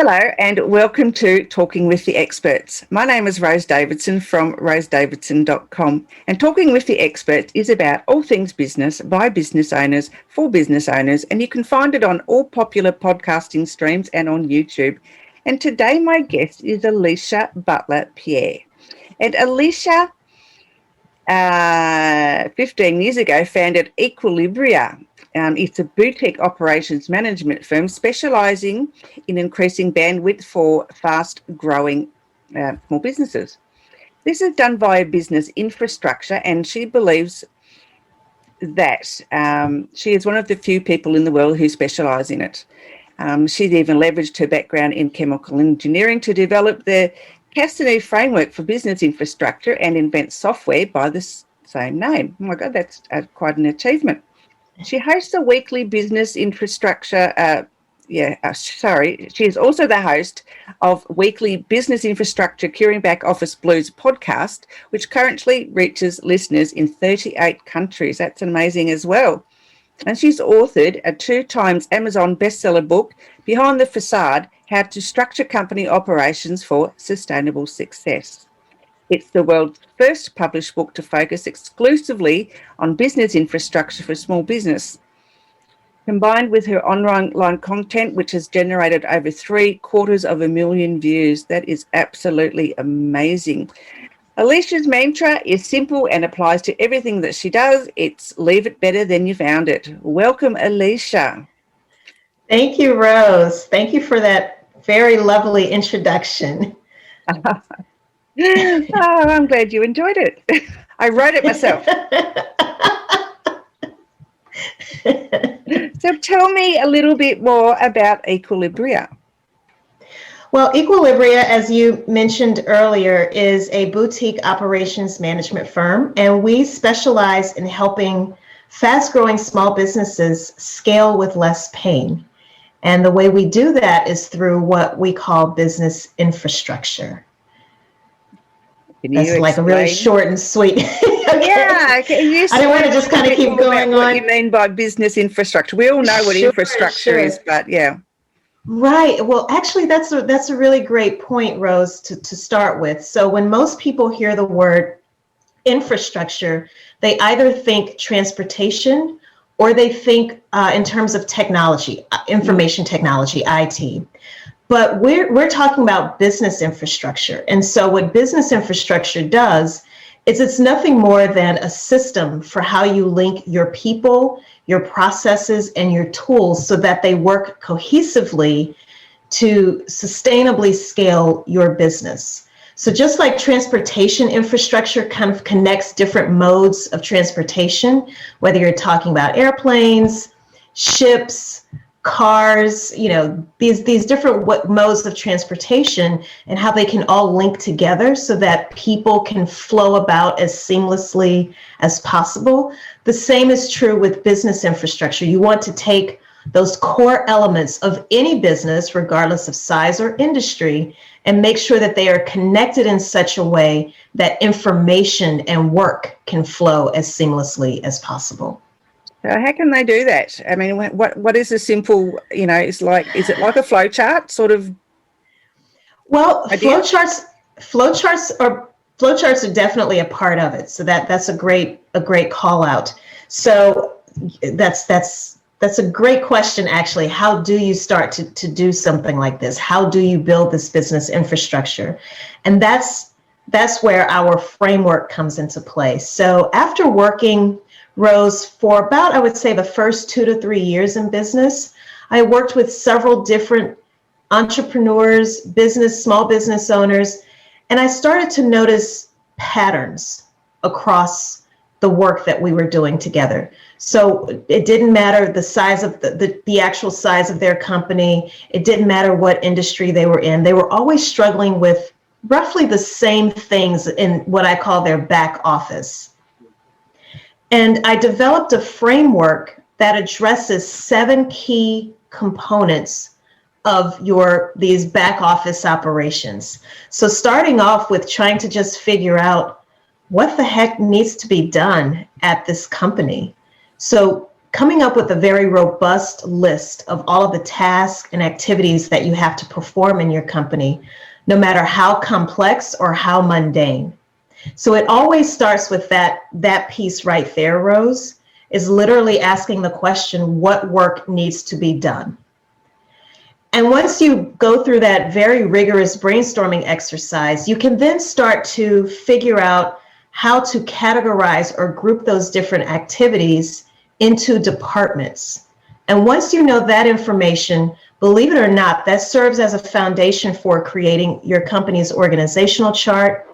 Hello and welcome to Talking with the Experts. My name is Rose Davidson from rosedavidson.com, and Talking with the Experts is about all things business by business owners for business owners, and you can find it on all popular podcasting streams and on YouTube. And today my guest is Alicia Butler Pierre. And Alicia, 15 years ago, founded Equilibria. It's a boutique operations management firm specialising in increasing bandwidth for fast-growing small businesses. This is done via business infrastructure, and she believes that she is one of the few people in the world who specialise in it. She's even leveraged her background in chemical engineering to develop the Castanea framework for business infrastructure and invent software by the same name. Oh my God, that's quite an achievement. She hosts a weekly business infrastructure. She is also the host of weekly business infrastructure curing back office blues podcast, which currently reaches listeners in 38 countries. That's amazing as well. And she's authored a 2 times Amazon bestseller book, Behind the Facade: How to Structure Company Operations for Sustainable Success. It's the world's first published book to focus exclusively on business infrastructure for small business. Combined with her online content, which has generated over 750,000 views, that is absolutely amazing. Alicia's mantra is simple and applies to everything that she does. It's leave it better than you found it. Welcome, Alicia. Thank you, Rose. Thank you for that very lovely introduction. Oh, I'm glad you enjoyed it. I wrote it myself. So tell me a little bit more about Equilibria. Well, Equilibria, as you mentioned earlier, is a boutique operations management firm, and we specialize in helping fast-growing small businesses scale with less pain. And the way we do that is through what we call business infrastructure. That's like a really short and sweet. Okay. Yeah, can you I didn't want to just kind of keep going on. What you mean by business infrastructure? We all know what infrastructure is, but yeah. Right. Well, actually, that's a really great point, Rose, to start with. So when most people hear the word infrastructure, they either think transportation or they think in terms of technology, information technology, IT. But we're talking about business infrastructure. And so what business infrastructure does is it's nothing more than a system for how you link your people, your processes, and your tools so that they work cohesively to sustainably scale your business. So just like transportation infrastructure kind of connects different modes of transportation, whether you're talking about airplanes, ships, cars, these different modes of transportation and how they can all link together so that people can flow about as seamlessly as possible. The same is true with business infrastructure. You want to take those core elements of any business, regardless of size or industry, and make sure that they are connected in such a way that information and work can flow as seamlessly as possible. So how can they do that? I mean, what is a simple, is it like a flow chart sort of? Well, flowcharts are definitely a part of it. So that's a great call out. So that's a great question, actually. How do you start to do something like this? How do you build this business infrastructure? And that's where our framework comes into play. So after working, Rose, for about, I would say, the first 2 to 3 years in business, I worked with several different entrepreneurs, small business owners, and I started to notice patterns across the work that we were doing together. So it didn't matter the size of the actual size of their company. It didn't matter what industry they were in. They were always struggling with roughly the same things in what I call their back office. And I developed a framework that addresses 7 key components of these back office operations. So starting off with trying to just figure out what the heck needs to be done at this company. So coming up with a very robust list of all of the tasks and activities that you have to perform in your company, no matter how complex or how mundane. So it always starts with that piece right there, Rose, is literally asking the question, what work needs to be done? And once you go through that very rigorous brainstorming exercise, you can then start to figure out how to categorize or group those different activities into departments. And once you know that information, believe it or not, that serves as a foundation for creating your company's organizational chart,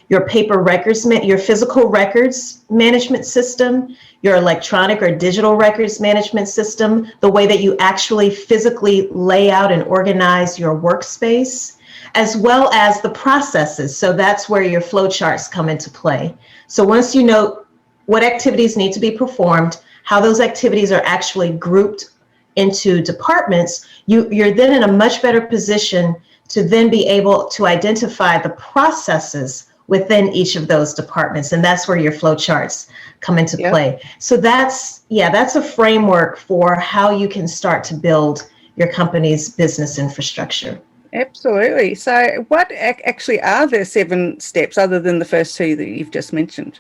your paper records, your physical records management system, your electronic or digital records management system, the way that you actually physically lay out and organize your workspace, as well as the processes. So that's where your flow charts come into play. So once you know what activities need to be performed, how those activities are actually grouped into departments, you're then in a much better position to then be able to identify the processes within each of those departments. And that's where your flow charts come into play. So that's a framework for how you can start to build your company's business infrastructure. Absolutely. So what actually are the 7 steps other than the first 2 that you've just mentioned?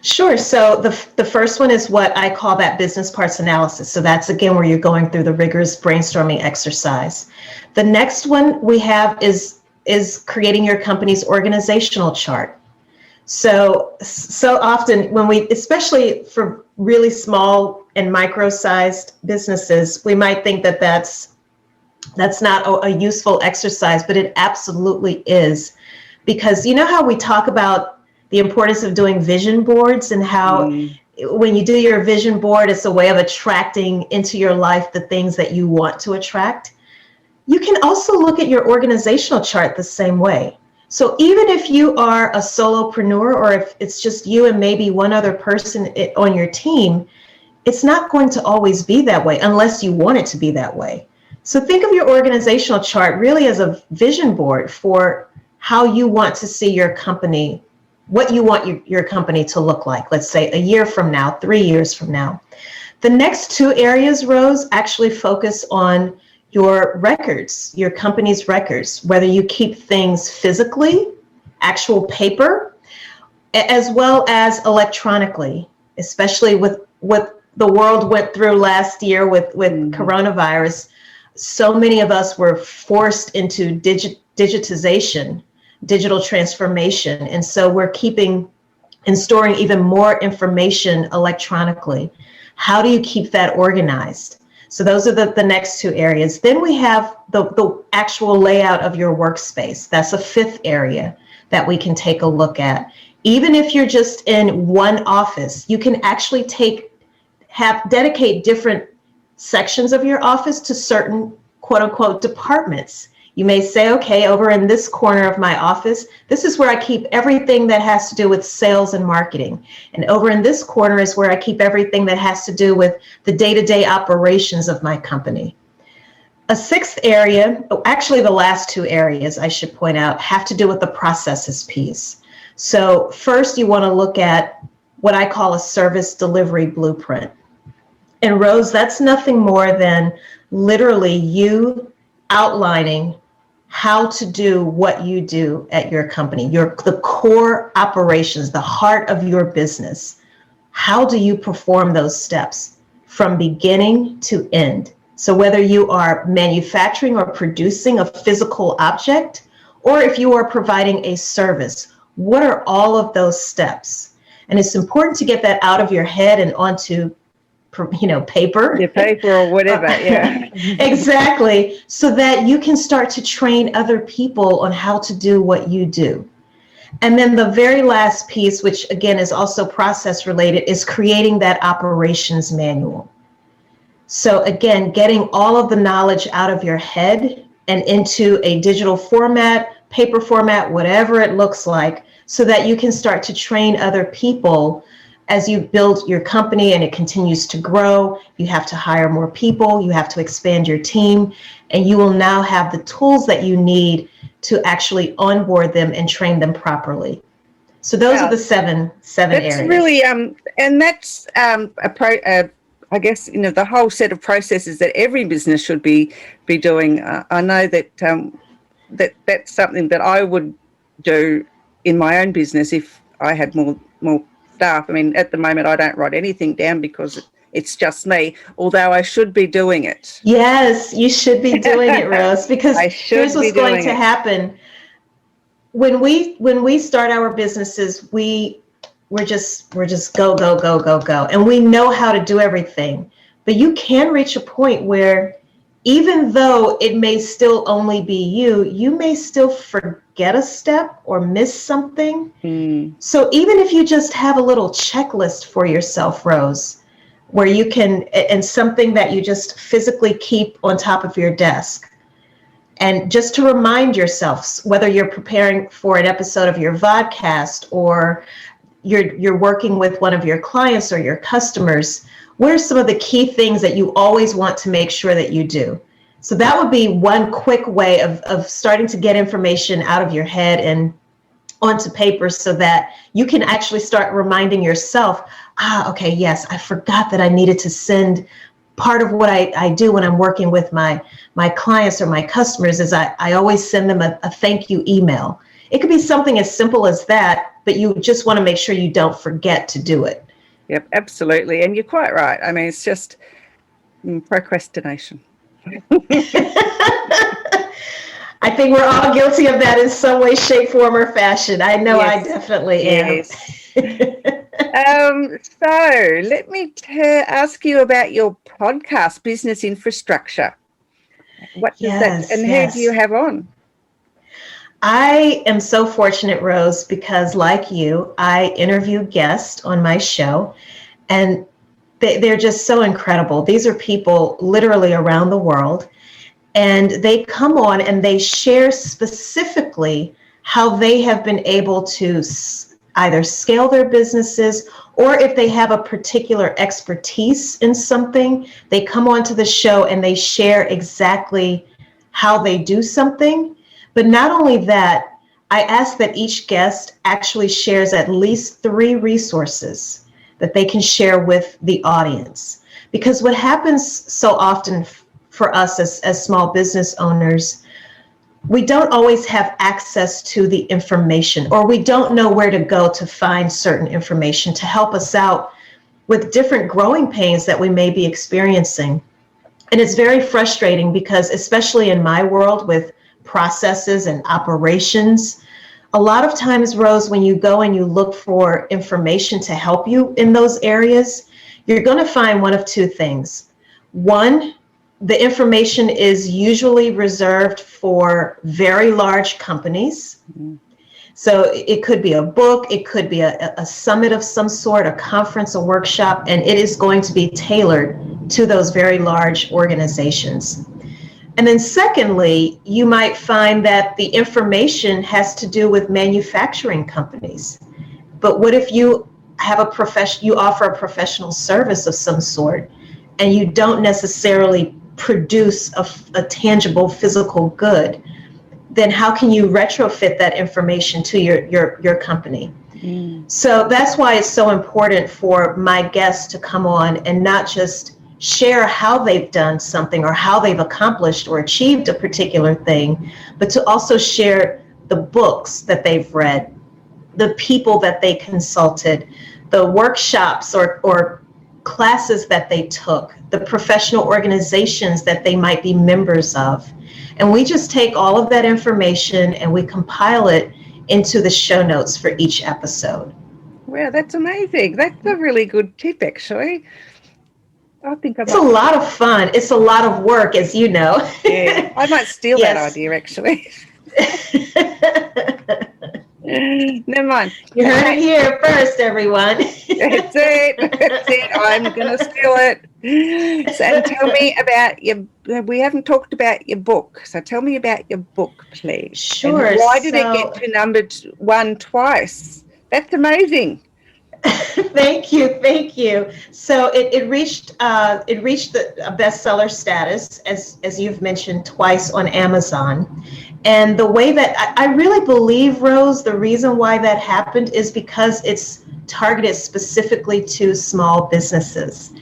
Sure. So the first one is what I call that business parts analysis. So that's, again, where you're going through the rigorous brainstorming exercise. The next one we have is creating your company's organizational chart. So often when we, especially for really small and micro-sized businesses, we might think that that's not a useful exercise, but it absolutely is. Because you know how we talk about the importance of doing vision boards and how when you do your vision board, it's a way of attracting into your life the things that you want to attract. You can also look at your organizational chart the same way. So even if you are a solopreneur, or if it's just you and maybe one other person on your team, it's not going to always be that way unless you want it to be that way. So think of your organizational chart really as a vision board for how you want to see your company, what you want your company to look like, let's say a year from now, 3 years from now. The next 2 areas, Rose, actually focus on your records, your company's records, whether you keep things physically, actual paper, as well as electronically, especially with what the world went through last year with coronavirus. So many of us were forced into digitization, digital transformation. And so we're keeping and storing even more information electronically. How do you keep that organized? So those are the next 2 areas. Then we have the actual layout of your workspace. That's a 5th area that we can take a look at. Even if you're just in one office, you can actually dedicate different sections of your office to certain quote unquote departments. You may say, okay, over in this corner of my office, this is where I keep everything that has to do with sales and marketing. And over in this corner is where I keep everything that has to do with the day-to-day operations of my company. A 6th area, actually the last 2 areas I should point out, have to do with the processes piece. So first you want to look at what I call a service delivery blueprint. And Rose, that's nothing more than literally you outlining how to do what you do at your company, the core operations, the heart of your business. How do you perform those steps from beginning to end? So whether you are manufacturing or producing a physical object, or if you are providing a service, what are all of those steps? And it's important to get that out of your head and onto paper. Your paper or whatever, yeah. Exactly. So that you can start to train other people on how to do what you do. And then the very last piece, which again is also process related, is creating that operations manual. So again, getting all of the knowledge out of your head and into a digital format, paper format, whatever it looks like, so that you can start to train other people. As you build your company and it continues to grow, you have to hire more people, you have to expand your team, and you will now have the tools that you need to actually onboard them and train them properly. So those are the seven areas. That's really, and that's a I guess, the whole set of processes that every business should be doing. I know that that's something that I would do in my own business if I had more staff. I mean, at the moment, I don't write anything down because it's just me, although I should be doing it. Yes, you should be doing it, Rose, because I should here's what's be going doing to it. happen. When we start our businesses, we're just go, go, go, go, go. And we know how to do everything. But you can reach a point where even though it may still only be you may still forget a step or miss something. So even if you just have a little checklist for yourself, Rose, where you can, and something that you just physically keep on top of your desk, and just to remind yourself, whether you're preparing for an episode of your vodcast or you're working with one of your clients or your customers, what are some of the key things that you always want to make sure that you do? So that would be one quick way of starting to get information out of your head and onto paper so that you can actually start reminding yourself, okay, yes, I forgot that I needed to send. Part of what I do when I'm working with my clients or my customers is I always send them a thank you email. It could be something as simple as that, but you just want to make sure you don't forget to do it. Yep, absolutely. And you're quite right. I mean, it's just procrastination. I think we're all guilty of that in some way, shape, form, or fashion. I know. Yes. I definitely am. So let me ask you about your podcast, Business Infrastructure. What does that, and who do you have on? I am so fortunate, Rose, because like you, I interview guests on my show, and they're just so incredible. These are people literally around the world, and they come on and they share specifically how they have been able to either scale their businesses, or if they have a particular expertise in something, they come onto the show and they share exactly how they do something. But not only that, I ask that each guest actually shares at least 3 resources that they can share with the audience. Because what happens so often for us as small business owners, we don't always have access to the information, or we don't know where to go to find certain information to help us out with different growing pains that we may be experiencing. And it's very frustrating because, especially in my world with processes and operations, a lot of times, Rose, when you go and you look for information to help you in those areas, you're going to find one of 2 things. One, the information is usually reserved for very large companies. Mm-hmm. So it could be a book, it could be a summit of some sort, a conference, a workshop, and it is going to be tailored to those very large organizations. And then secondly, you might find that the information has to do with manufacturing companies. But what if you have you offer a professional service of some sort, and you don't necessarily produce a tangible physical good? Then how can you retrofit that information to your company? So that's why it's so important for my guests to come on and not just share how they've done something or how they've accomplished or achieved a particular thing, but to also share the books that they've read, the people that they consulted, the workshops or classes that they took, the professional organizations that they might be members of. And we just take all of that information and we compile it into the show notes for each episode. Wow, that's amazing. That's a really good tip, actually. I think it's a lot of fun. It's a lot of work, as you know. Yeah, I might steal that idea, actually. Never mind. You heard it here first, everyone. That's it. I'm going to steal it. So, and tell me about we haven't talked about your book. So tell me about your book, please. Sure. And why did it get to number 1 twice? That's amazing. Thank you. So it reached a bestseller status, as you've mentioned, twice on Amazon. And the way that I really believe, Rose, the reason why that happened is because it's targeted specifically to small businesses.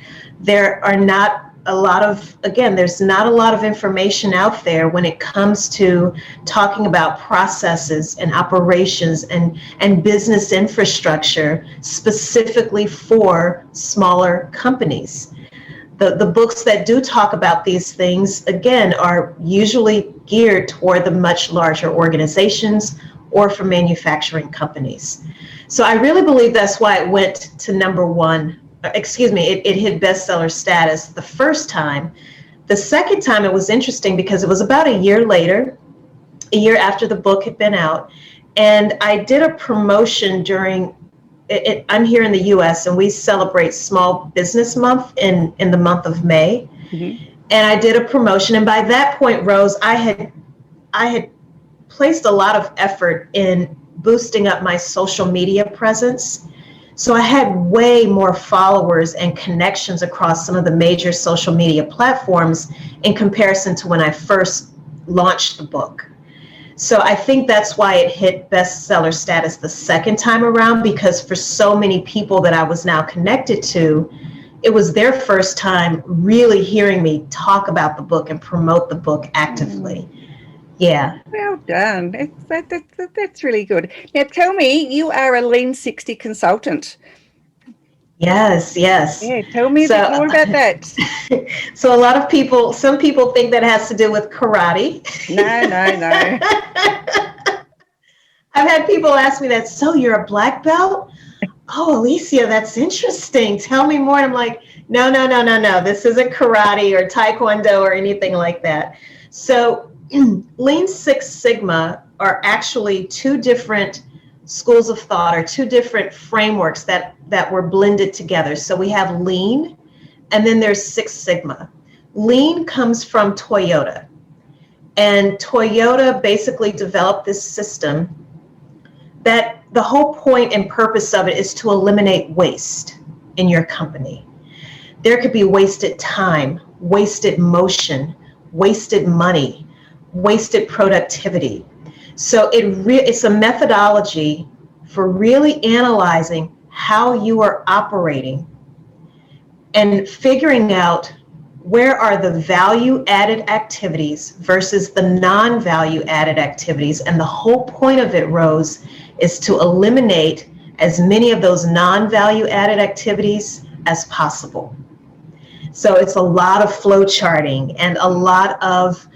there are not a lot of, again, there's not a lot of information out there when it comes to talking about processes and operations and business infrastructure specifically for smaller companies. The books that do talk about these things, again, are usually geared toward the much larger organizations or for manufacturing companies. So I really believe that's why it went to number one. It hit bestseller status the first time. The second time it was interesting because it was about a year later, a year after the book had been out, and I did a promotion during I'm here in the US and we celebrate Small Business Month in the month of May. Mm-hmm. And I did a promotion, and by that point, Rose, I had placed a lot of effort in boosting up my social media presence. So I had way more followers and connections across some of the major social media platforms in comparison to when I first launched the book. So I think that's why it hit bestseller status the second time around, because for so many people that I was now connected to, it was their first time really hearing me talk about the book and promote the book actively. Yeah. Well done. That's really good. Now tell me, you are a Lean 60 consultant. Yes. Yeah, tell me a bit more about that. So some people think that has to do with karate. No. I've had people ask me that, so you're a black belt? Oh, Alicia, that's interesting. Tell me more. And I'm like, no. This isn't karate or taekwondo or anything like that. So Lean Six Sigma are actually two different schools of thought or two different frameworks that were blended together. So we have Lean, and then there's Six Sigma. Lean comes from Toyota, and Toyota basically developed this system that the whole point and purpose of it is to eliminate waste in your company. There could be wasted time, wasted motion, wasted money, wasted productivity. So it's a methodology for really analyzing how you are operating and figuring out where are the value-added activities versus the non-value-added activities. And the whole point of it, Rose, is to eliminate as many of those non-value-added activities as possible. So it's a lot of flow charting and a lot of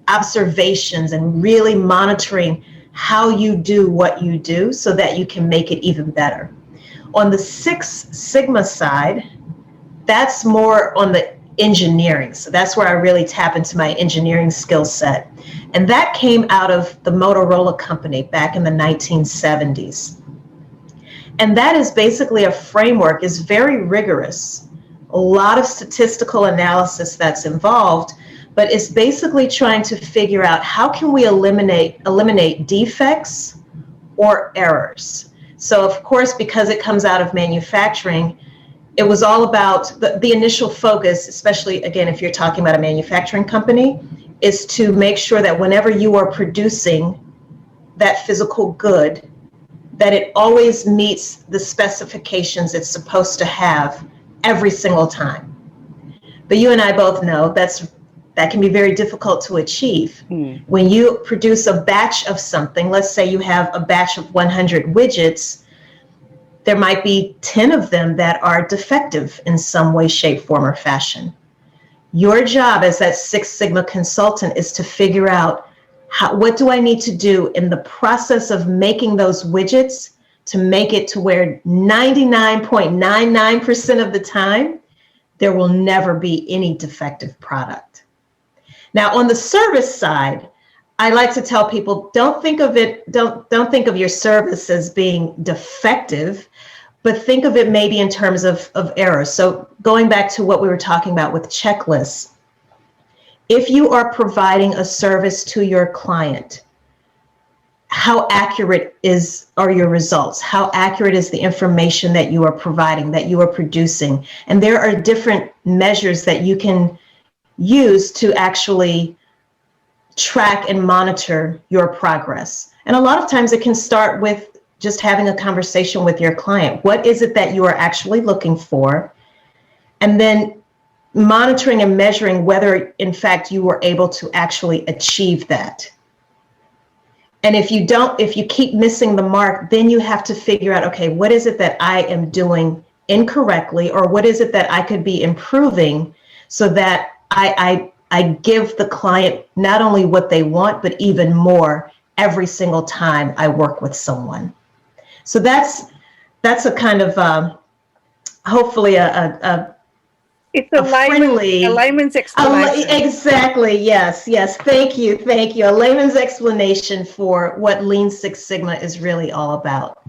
observations and really monitoring how you do what you do so that you can make it even better. On the Six Sigma side, that's more on the engineering. So that's where I really tap into my engineering skill set. And that came out of the Motorola company back in the 1970s. And that is basically a framework, is very rigorous. A lot of statistical analysis that's involved, but it's basically trying to figure out how can we eliminate defects or errors. So of course, because it comes out of manufacturing, it was all about the initial focus, especially again, if you're talking about a manufacturing company, is to make sure that whenever you are producing that physical good, that it always meets the specifications it's supposed to have every single time. But you and I both know that can be very difficult to achieve. When you produce a batch of something, let's say you have a batch of 100 widgets, there might be 10 of them that are defective in some way, shape, form, or fashion. Your job as that Six Sigma consultant is to figure out what do I need to do in the process of making those widgets to make it to where 99.99% of the time, there will never be any defective product. Now, on the service side, I like to tell people, don't think of your service as being defective, but think of it maybe in terms of errors. So going back to what we were talking about with checklists, if you are providing a service to your client, how accurate are your results? How accurate is the information that you are providing, that you are producing? And there are different measures that you can use to actually track and monitor your progress. And a lot of times it can start with just having a conversation with your client. What is it that you are actually looking for? and then monitoring and measuring whether in fact you were able to actually achieve that. And if you keep missing the mark, then you have to figure out, okay, what is it that I am doing incorrectly, or what is it that I could be improving so that I give the client not only what they want, but even more every single time I work with someone. So that's a kind of hopefully it's a layman's explanation. Exactly. Yes. Thank you. A layman's explanation for what Lean Six Sigma is really all about.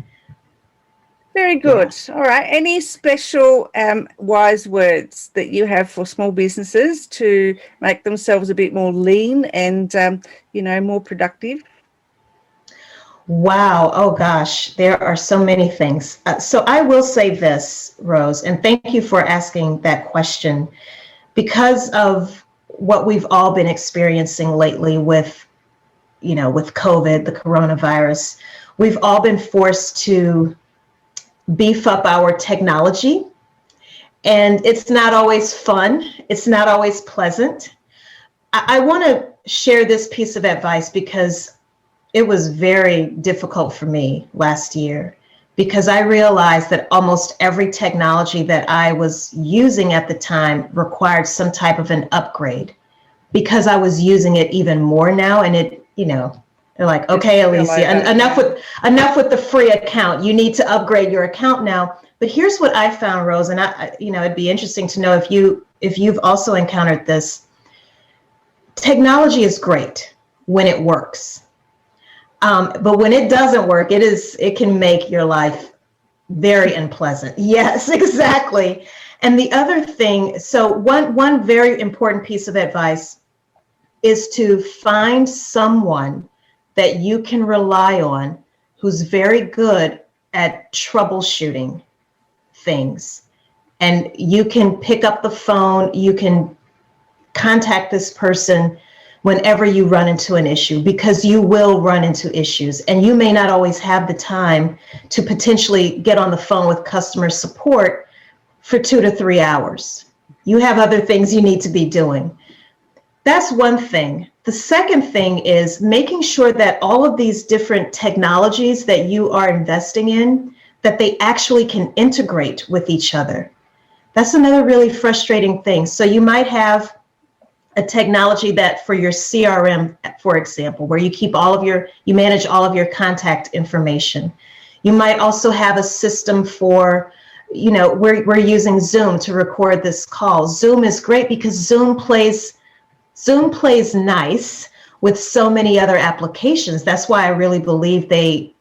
Very good. Yeah. All right. Any special wise words that you have for small businesses to make themselves a bit more lean and, more productive? Wow. Oh, gosh. There are so many things. So I will say this, Rose, and thank you for asking that question. Because of what we've all been experiencing lately with COVID, the coronavirus, we've all been forced to beef up our technology. And it's not always fun. It's not always pleasant. I want to share this piece of advice because it was very difficult for me last year, because I realized that almost every technology that I was using at the time required some type of an upgrade, because I was using it even more now. And it, they're like, okay, Alicia, enough with the free account. You need to upgrade your account now. But here's what I found, Rose, and it'd be interesting to know if you've also encountered this. Technology is great when it works. But when it doesn't work, it can make your life very unpleasant. Yes, exactly. And the other thing, so one very important piece of advice is to find someone that you can rely on who's very good at troubleshooting things. And you can pick up the phone, you can contact this person whenever you run into an issue, because you will run into issues, and you may not always have the time to potentially get on the phone with customer support for 2 to 3 hours. You have other things you need to be doing. That's one thing. The second thing is making sure that all of these different technologies that you are investing in, that they actually can integrate with each other. That's another really frustrating thing. So you might have a technology that for your CRM, for example, where you manage all of your contact information. You might also have a system for, we're using Zoom to record this call. Zoom is great because Zoom plays nice with so many other applications. That's why I really believe they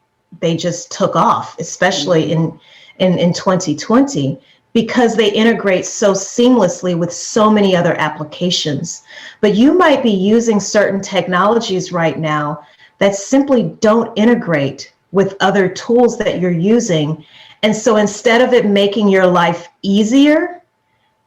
just took off, especially in 2020. Because they integrate so seamlessly with so many other applications. But you might be using certain technologies right now that simply don't integrate with other tools that you're using. And so instead of it making your life easier,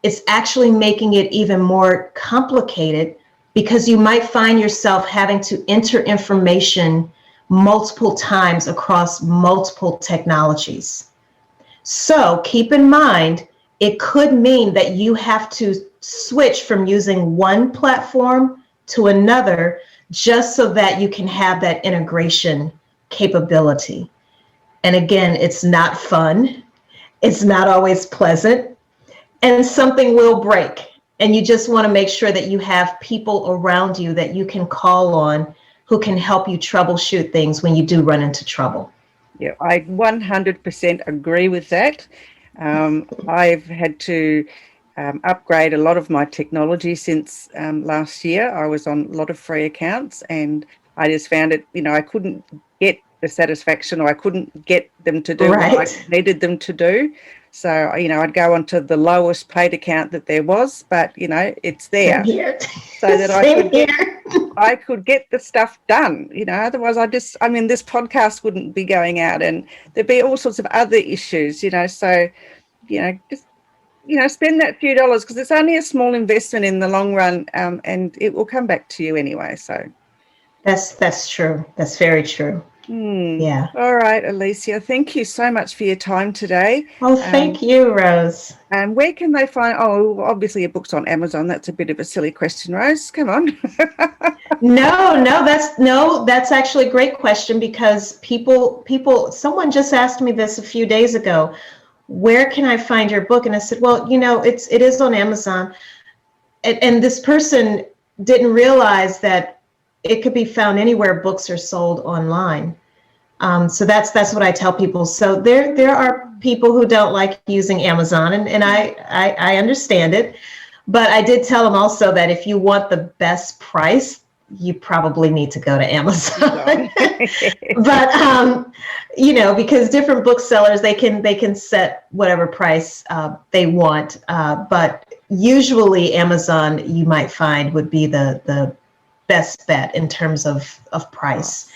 it's actually making it even more complicated, because you might find yourself having to enter information multiple times across multiple technologies. So keep in mind, it could mean that you have to switch from using one platform to another just so that you can have that integration capability. And again, it's not fun. It's not always pleasant, and something will break. And you just want to make sure that you have people around you that you can call on who can help you troubleshoot things when you do run into trouble. Yeah, I 100% agree with that. I've had to upgrade a lot of my technology since last year. I was on a lot of free accounts, and I just found it, I couldn't get the satisfaction, or I couldn't get them to do what I needed them to do. So, I'd go onto the lowest paid account that there was, but, it's there. So that I could get the stuff done, otherwise this podcast wouldn't be going out, and there'd be all sorts of other issues, so, just, spend that few dollars, because it's only a small investment in the long run, and it will come back to you anyway. So that's true. That's very true. Yeah. All right, Alicia, thank you so much for your time today. Oh, thank you, Rose. And where can they find, obviously your book's on Amazon. That's a bit of a silly question, Rose. Come on. That's actually a great question, because someone just asked me this a few days ago. Where can I find your book? And I said, well, it is on Amazon. And this person didn't realize that it could be found anywhere books are sold online. So that's what I tell people. So there are people who don't like using Amazon, and I understand it. But I did tell them also that if you want the best price, you probably need to go to Amazon. But because different booksellers, they can set whatever price they want. But usually Amazon, you might find, would be the best bet in terms of price.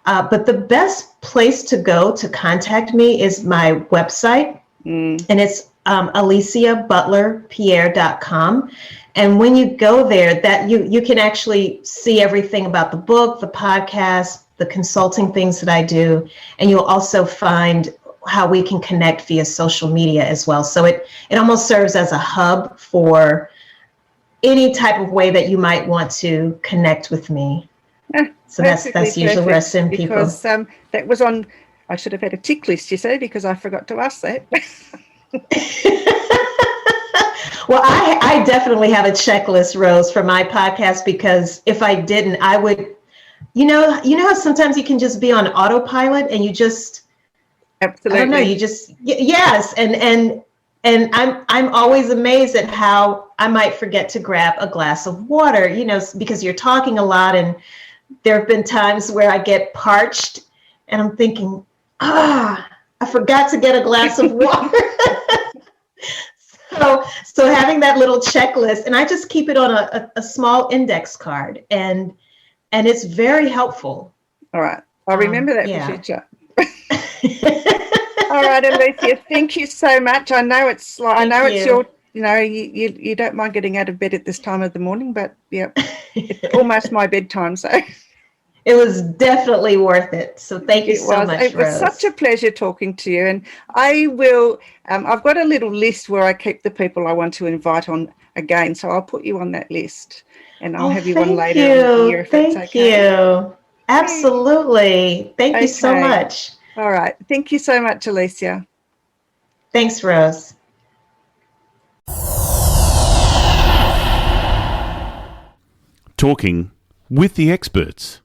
But the best place to go to contact me is my website, and it's aliciabutlerpierre.com. And when you go there, that you can actually see everything about the book, the podcast, the consulting things that I do, and you'll also find how we can connect via social media as well. So it almost serves as a hub for any type of way that you might want to connect with me. So that's usually where I send people. Because that was on, I should have had a tick list, you see, because I forgot to ask that. Well, I definitely have a checklist, Rose, for my podcast, because if I didn't, I would, how sometimes you can just be on autopilot and you just, absolutely, I don't know, you just, yes. And I'm always amazed at how I might forget to grab a glass of water, because you're talking a lot, and there have been times where I get parched and I'm thinking, I forgot to get a glass of water. So having that little checklist, and I just keep it on a small index card, and it's very helpful. All right. I'll remember that for future. All right, Alicia, thank you so much. I know it's your, you don't mind getting out of bed at this time of the morning, but yeah, it's almost my bedtime, so. It was definitely worth it. So thank you so much, It was such a pleasure talking to you. And I will, I've got a little list where I keep the people I want to invite on again. So I'll put you on that list, and I'll have you on later in the year if that's okay. Thank you. Absolutely. Thank you so much. All right. Thank you so much, Alicia. Thanks, Rose. Talking with the experts.